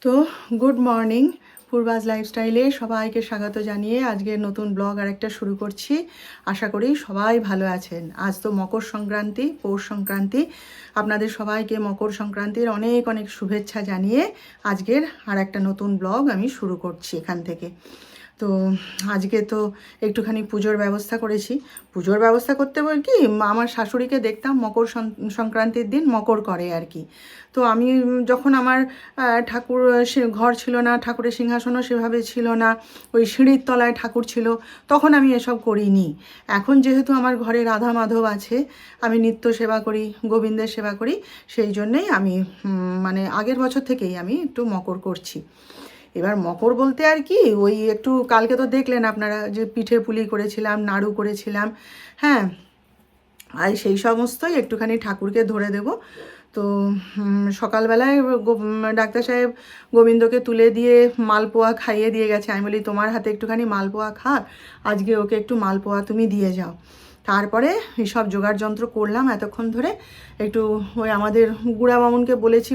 তো good morning, পূর্বাজ লাইফস্টাইলে সবাইকে স্বাগত জানিয়ে আজকের নতুন ব্লগ আরেকটা শুরু করছি। আশা করি সবাই ভালো আছেন। আজ তো মকর সংক্রান্তি, পৌষ সংক্রান্তি। আপনাদের সবাইকে মকর সংক্রান্তির অনেক অনেক শুভেচ্ছা জানিয়ে আজকের আর একটা নতুন ব্লগ আমি শুরু করছি এখান থেকে। তো আজকে তো একটুখানি পুজোর ব্যবস্থা করেছি। পুজোর ব্যবস্থা করতে বল কি, আমার শাশুড়িকে দেখতাম মকর সংক্রান্তির দিন মকর করে আর কি। তো আমি যখন আমার ঠাকুর ঘর ছিল না, ঠাকুরের সিংহাসনও সেভাবে ছিল না, ওই সিঁড়ির তলায় ঠাকুর ছিল, তখন আমি এসব করিনি। এখন যেহেতু আমার ঘরে রাধা মাধব আছে, আমি নিত্য সেবা করি, গোবিন্দের সেবা করি, সেই জন্যেই আমি মানে আগের বছর থেকেই আমি একটু মকর করছি। এবার মকর বলতে আর কি, ওই একটু কালকে তো দেখলেন আপনারা যে পিঠে পুলি করেছিলাম, নাড়ু করেছিলাম, হ্যাঁ, আর সেই সমস্তই একটুখানি ঠাকুরকে ধরে দেব। তো সকালবেলায় ডাক্তার সাহেব গোবিন্দকে তুলে দিয়ে মালপোয়া খাইয়ে দিয়ে গেছে। আমি বলি তোমার হাতে একটুখানি মালপোয়া খা, আজকে ওকে একটু মালপোয়া তুমি দিয়ে যাও। তারপরে এইসব জোগাড় যন্ত্র করলাম এতক্ষণ ধরে। একটু ওই আমাদের গুড়া মামুনকে বলেছি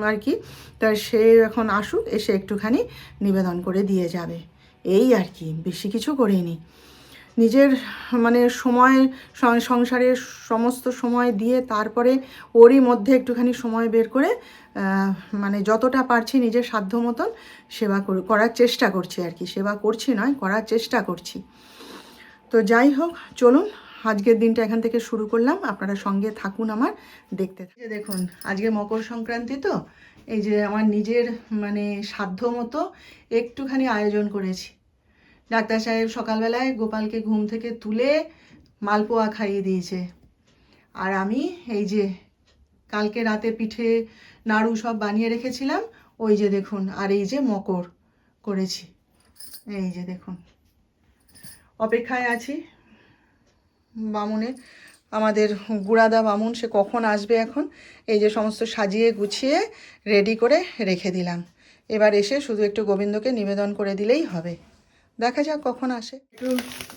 আর কি, তা সে এখন আসুক, এসে একটুখানি নিবেদন করে দিয়ে যাবে, এই আর কি, বেশি কিছু করিনি। নিজের মানে সময় সংসারের সমস্ত সময় দিয়ে তারপরে ওরই মধ্যে একটুখানি সময় বের করে মানে যতটা পারছি নিজের সাধ্য মতন সেবা করার চেষ্টা করছি আর কি। সেবা করছি নয়, করার চেষ্টা করছি। তো যাই হোক, চলুন আজকের দিনটা এখান থেকে শুরু করলাম, আপনারা সঙ্গে থাকুন আমার, দেখতে দেখুন। আজকে মকর সংক্রান্তি, তো এই যে আমার নিজের মানে সাধ্য মতো একটুখানি আয়োজন করেছি। ডাক্তার সাহেব সকালবেলায় গোপালকে ঘুম থেকে তুলে মালপোয়া খাইয়ে দিয়েছে, আর আমি এই যে কালকে রাতে পিঠে নাড়ু সব বানিয়ে রেখেছিলাম, ওই যে দেখুন, আর এই যে মকর করেছি, এই যে দেখুন। অপেক্ষায় আছি বামুনের, আমাদের গুড়াদা বামুন, সে কখন আসবে এখন। এই যে সমস্ত সাজিয়ে গুছিয়ে রেডি করে রেখে দিলাম। এবার এসে শুধু একটু গোবিন্দকে নিবেদন করে দিলেই হবে। দেখা যাক কখন আসে। একটু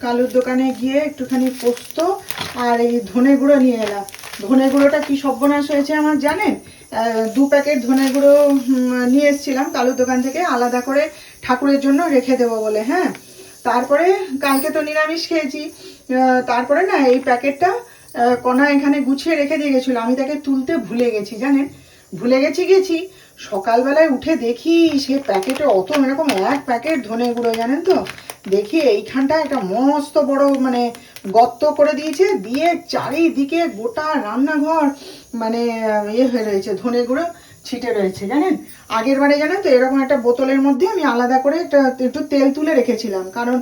কালুর দোকানে গিয়ে একটুখানি পোস্ত আর এই ধনে গুঁড়ো নিয়ে এলাম। ধনে গুঁড়োটা কি সর্বনাশ হয়েছে আমার জানেন, 2 প্যাকেট ধনে গুঁড়ো নিয়ে এসেছিলাম কালুর দোকান থেকে, আলাদা করে ঠাকুরের জন্য রেখে দেবো বলে। হ্যাঁ, তারপরে কালকে তো নিরামিষ খেয়েছি, তারপরে না এই প্যাকেটটা কণা এখানে গুছিয়ে রেখে দিয়ে গেছিলো, আমি তাকে তুলতে ভুলে গেছি জানেন, ভুলে গেছি। সকালবেলায় উঠে দেখি সে প্যাকেটে অত এরকম 1 প্যাকেট ধনে গুঁড়ো, জানেন তো, দেখি এইখানটা একটা মস্ত বড় মানে গর্ত করে দিয়েছে, দিয়ে চারিদিকে গোটা রান্নাঘর মানে হয়ে রয়েছে, ধনে গুঁড়ো ছিটে রয়েছে জানেন। আগের বারে জানেন তো এরকম একটা বোতলের মধ্যে আমি আলাদা করে একটু তেল তুলে রেখেছিলাম, কারণ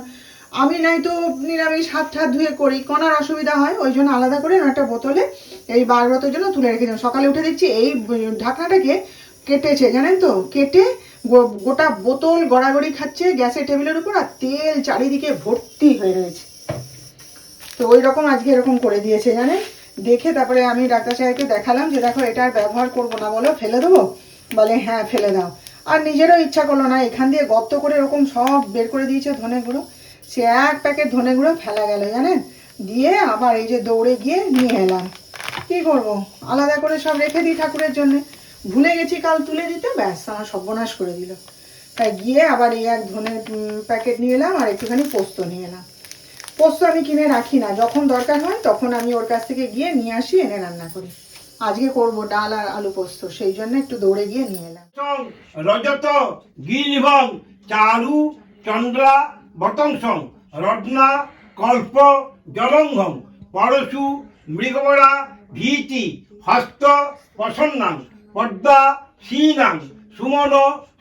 আমি নাই তো নিরামিষ হাত ঠাত ধুয়ে করি, কনার অসুবিধা হয়, ওই জন্য আলাদা করে একটা বোতলে এই বারবতের জন্য তুলে রেখেছিলাম। সকালে উঠে দেখছি এই ঢাকনাটাকে কেটেছে জানেন তো, কেটে গোটা বোতল গড়াগড়ি খাচ্ছে গ্যাসের টেবিলের উপর, আর তেল চারিদিকে ভর্তি হয়ে রয়েছে। তো ওই রকম আজকে এরকম করে দিয়েছে জানেন। দেখে তারপরে আমি ডাক্তার সাহেবকে দেখালাম যে দেখো এটা আর ব্যবহার করবো না, বলো ফেলে দেবো, বলে হ্যাঁ ফেলে দাও। আর নিজেরও ইচ্ছা করলো না, এখান দিয়ে গর্ত করে এরকম সব বের করে দিয়েছে ধনে গুঁড়ো। সে 1 প্যাকেট ধনে গুঁড়ো ফেলা গেল জানেন। দিয়ে আবার এই যে দৌড়ে গিয়ে নিয়ে এলাম। কী করবো, আলাদা করে সব রেখে দিই ঠাকুরের জন্যে, ভুলে গেছি কাল তুলে দিতে, ব্যাস আমার সর্বনাশ করে দিল। তাই গিয়ে আবার এই 1 ধনের প্যাকেট নিয়ে এলাম, আর একটুখানি পোস্ত নিয়ে এলাম। পোস্ত আমি কিনে রাখি না, যখন দরকার হয় তখন আমি ওর কাছ থেকে গিয়ে নিয়ে আসি, এনে রান্না করি। আজকে করব ডাল আর আলু পোস্ত, সেই জন্য একটু দৌড়ে গিয়ে নিয়ে এলাম। রজত গিরিভং চারু চন্দ্রা বতংসং রত্না কল্প জলঙ্ঘং পরশু মৃগবরা ভীতি হস্ত প্রসন্নাং পদ্মা শ্রীনাং সুমন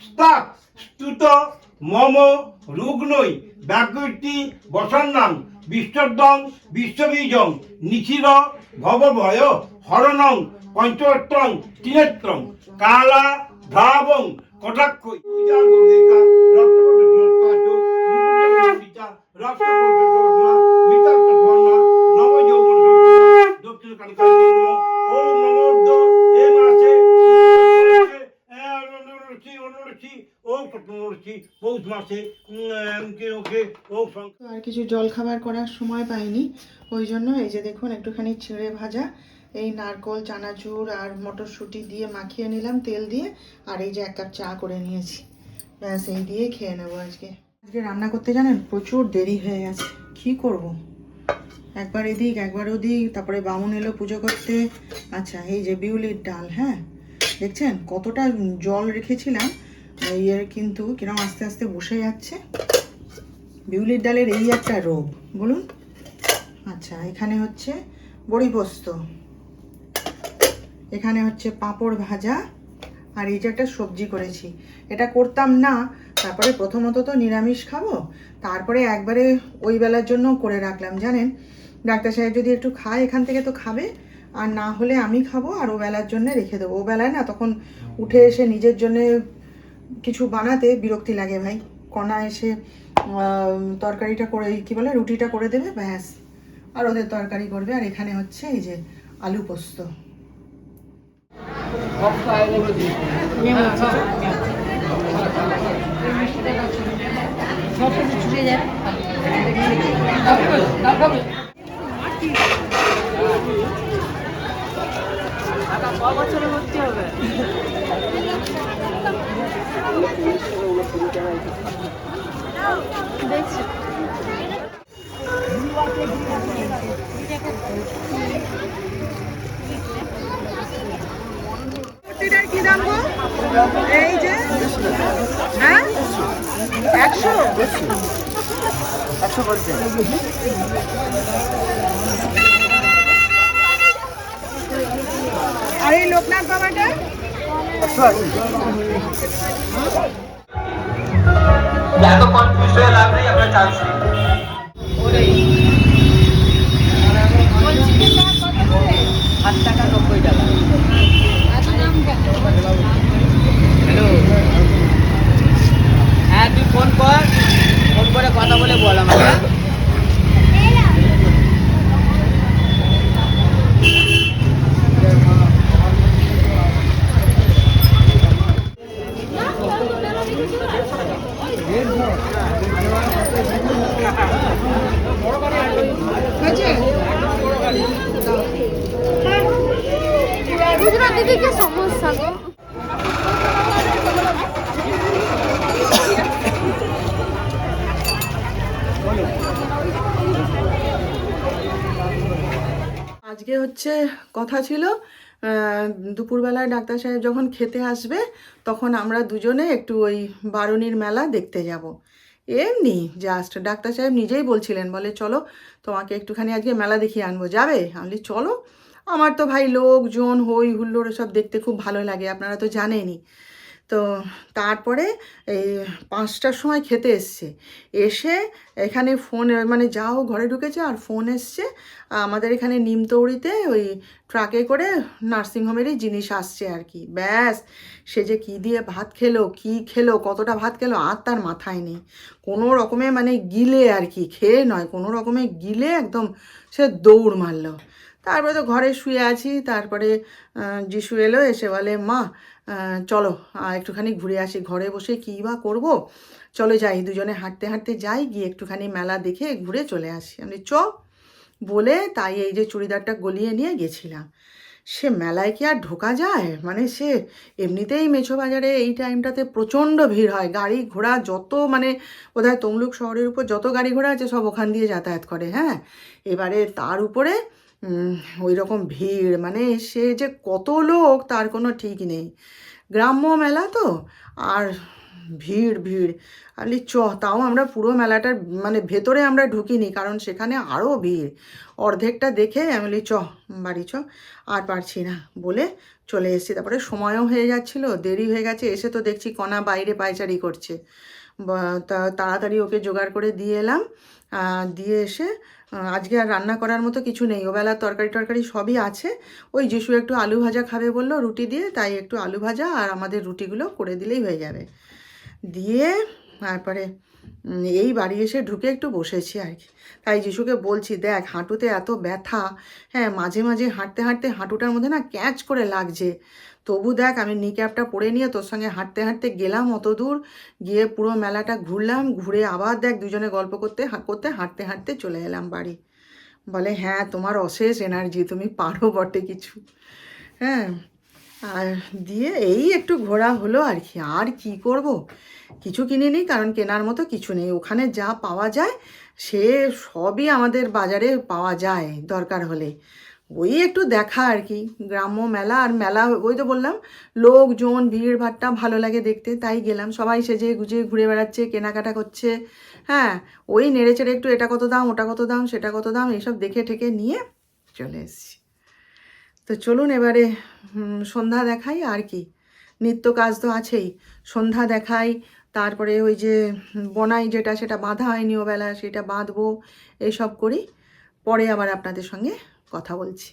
স্তাৎ স্তুত মম রুগ্নৈ ব্যাকৃতি বসন্নাং বিশ্বদং বিশ্ববীজং নিখিল ভবভয় হরণং পঞ্চত্রং ত্রিনেত্রং কালা ধাবং কটাক্ষ পূজা গর্ধিকা আর কিছু জল খাবার করার সময় পাইনি, ওই জন্য এই যে দেখুন একটুখানি চিড়ে ভাজা এই নারকোল চানাচুর আর মটরশুঁটি দিয়ে মাখিয়ে নিলাম তেল দিয়ে, আর এই যে 1 কাপ চা করে নিয়েছি, ব্যাস এই দিয়ে খেয়ে নেবো আজকে। আজকে রান্না করতে জানেন প্রচুর দেরি হয়ে গেছে, কি করব, একবার এদিক একবার ওদিক, তারপরে বামুন এলো পুজো করতে। আচ্ছা এই যে বিউলির ডাল, হ্যাঁ দেখছেন কতটা জল রেখেছিলাম, এর কিন্তু কিরম আস্তে আস্তে বসে যাচ্ছে। বিউলির ডালের এই একটা রোগ বলুন। আচ্ছা এখানে হচ্ছে বড়ি পোস্ত, এখানে হচ্ছে পাঁপড় ভাজা, আর এই যে একটা সবজি করেছি। এটা করতাম না, তারপরে প্রথমত তো নিরামিষ খাবো, তারপরে একবারে ওই বেলার জন্য করে রাখলাম জানেন। ডাক্তার সাহেব যদি একটু খায় এখান থেকে তো খাবে, আর না হলে আমি খাবো, আর ও বেলার জন্য রেখে দেবো। ও বেলায় না তখন উঠে এসে নিজের জন্য কিছু বানাতে বিরক্তি লাগে ভাই। কণা এসে তরকারিটা করে কি বলে রুটিটা করে দেবে ব্যাস, আর ওদের তরকারি করবে। আর এখানে হচ্ছে এই যে আলু পোস্ত। বছরে ভর্তি হবে। দেখছি কি দাম গো? এই যে হ্যাঁ 100 আর এই লোকনাথ বাবাটা এত কনফিউজ হয়ে লাভ নেই, আপনার চান্স নেই। হ্যালো, হ্যাঁ তুই ফোন করে কথা বলে বল আমাকে। গুজরাট দিকে কি সমস্যা গো? আজকে হচ্ছে কথা ছিল দুপুরবেলায় ডাক্তার সাহেব যখন খেতে আসবে তখন আমরা দুজনে একটু ওই বারুণীর মেলা দেখতে যাব। এমনি জাস্ট ডাক্তার সাহেব নিজেই বলছিলেন, বলে চলো তোমাকে একটুখানি আজকে মেলা দেখিয়ে আনবো, যাবে? আমি চলো। আমার তো ভাই লোকজন হই হুল্লোড় সব দেখতে খুব ভালো লাগে, আপনারা তো জানেনই। তো তারপরে এই 5টার সময় খেতে এসছে, এসে এখানে ফোন মানে যাও ঘরে ঢুকেছে আর ফোন এসছে আমাদের এখানে নিমতৌড়িতে ওই ট্রাকে করে নার্সিংহোমেরই জিনিস আসছে আর কি। ব্যাস সে যে কী দিয়ে ভাত খেলো, কী খেলো, কতটা ভাত খেলো আর তার মাথায় নেই। কোনো রকমে মানে গিলে আর কি, খেয়ে নয়, কোনো রকমে গিলে একদম সে দৌড় মারলো। তারপরে তো ঘরে শুয়ে আছি, তারপরে যিশু এলো, এসে বলে মা চলো একটুখানি ঘুরে আসি, ঘরে বসে কী বা করবো, চলো যাই, দুজনে হাঁটতে হাঁটতে যাই, গিয়ে একটুখানি মেলা দেখে ঘুরে চলে আসি। আমি চ বলে তাই এই যে চুড়িদারটা গলিয়ে নিয়ে গেছিলাম। সে মেলায় কি আর ঢোকা যায়? মানে সে এমনিতেই মেছো বাজারে এই টাইমটাতে প্রচণ্ড ভিড় হয়, গাড়ি ঘোড়া যত মানে বোধহয় তমলুক শহরের উপর যত গাড়ি ঘোড়া আছে সব ওখান দিয়ে যাতায়াত করে। হ্যাঁ, এবারে তার উপরে ওই রকম ভিড়, মানে সে যে কত লোক তার কোনো ঠিক নেই। গ্রাম্য মেলা তো, আর ভিড় ভিড়। আলি চ, তাও আমরা পুরো মেলাটার মানে ভেতরে আমরা ঢুকিনি, কারণ সেখানে আরও ভিড়। অর্ধেকটা দেখে আমি বলি চ বাড়ি চ, আর পারছি না বলে চলে এসেছি। তারপরে সময়ও হয়ে যাচ্ছিলো, দেরি হয়ে গেছে। এসে তো দেখছি কণা বাইরে পায়চারি করছে, তাড়াতাড়ি ওকে জোগাড় করে দিয়ে এলাম। দিয়ে এসে আজকে আর রান্না করার মতো কিছু নেই, ওবেলার তরকারি টরকারি সবই আছে। ওই যিশু একটু আলু ভাজা খাবে বললো রুটি দিয়ে, তাই একটু আলু ভাজা আর আমাদের রুটিগুলো করে দিলেই হয়ে যাবে। দিয়ে তারপরে এই বাড়ি এসে ঢুকে একটু বসেছি আর কি। তাই যিশুকে বলছি, দেখ হাঁটুতে এত ব্যথা, হ্যাঁ মাঝে মাঝে হাঁটতে হাঁটতে হাঁটুটার মধ্যে না ক্যাচ করে লাগছে, তবু দেখ আমি নি ক্যাপটা পরে নিয়ে তোর সঙ্গে হাঁটতে হাঁটতে গেলাম অত দূর, গিয়ে পুরো মেলাটা ঘুরলাম, ঘুরে আবার দেখ দুজনে গল্প করতে করতে হাঁটতে হাঁটতে চলে এলাম বাড়ি। বলে হ্যাঁ তোমার অশেষ এনার্জি, তুমি পারো বটে কিছু। হ্যাঁ, আর দিয়ে এই একটু ঘোরা হলো আর কি। আর কি করব, কিছু কিনিনি, কারণ কেনার মতো কিছু নেই। ওখানে যা পাওয়া যায় সে সবই আমাদের বাজারে পাওয়া যায় দরকার হলে। ওই একটু দেখা আর কি, গ্রাম্য মেলা। আর মেলা ওই তো বললাম, লোকজন ভিড় ভাট্টা ভালো লাগে দেখতে, তাই গেলাম। সবাই সেজে গুজে ঘুরে বেড়াচ্ছে, কেনাকাটা করছে। হ্যাঁ, ওই নেড়ে চেড়ে একটু এটা কত দাম, ওটা কত দাম, সেটা কত দাম, এইসব দেখে ঠেকে নিয়ে চলে এসেছি। তো চলুন এবারে সন্ধ্যা দেখাই আর কি। নিত্য কাজ তো আছেই, সন্ধ্যা দেখাই। তারপরে ওই যে বনাই যেটা, সেটা বাঁধা হয়নি ওবেলা, সেটা বাঁধবো, এইসব করি। পরে আবার আপনাদের সঙ্গে কথা বলছি।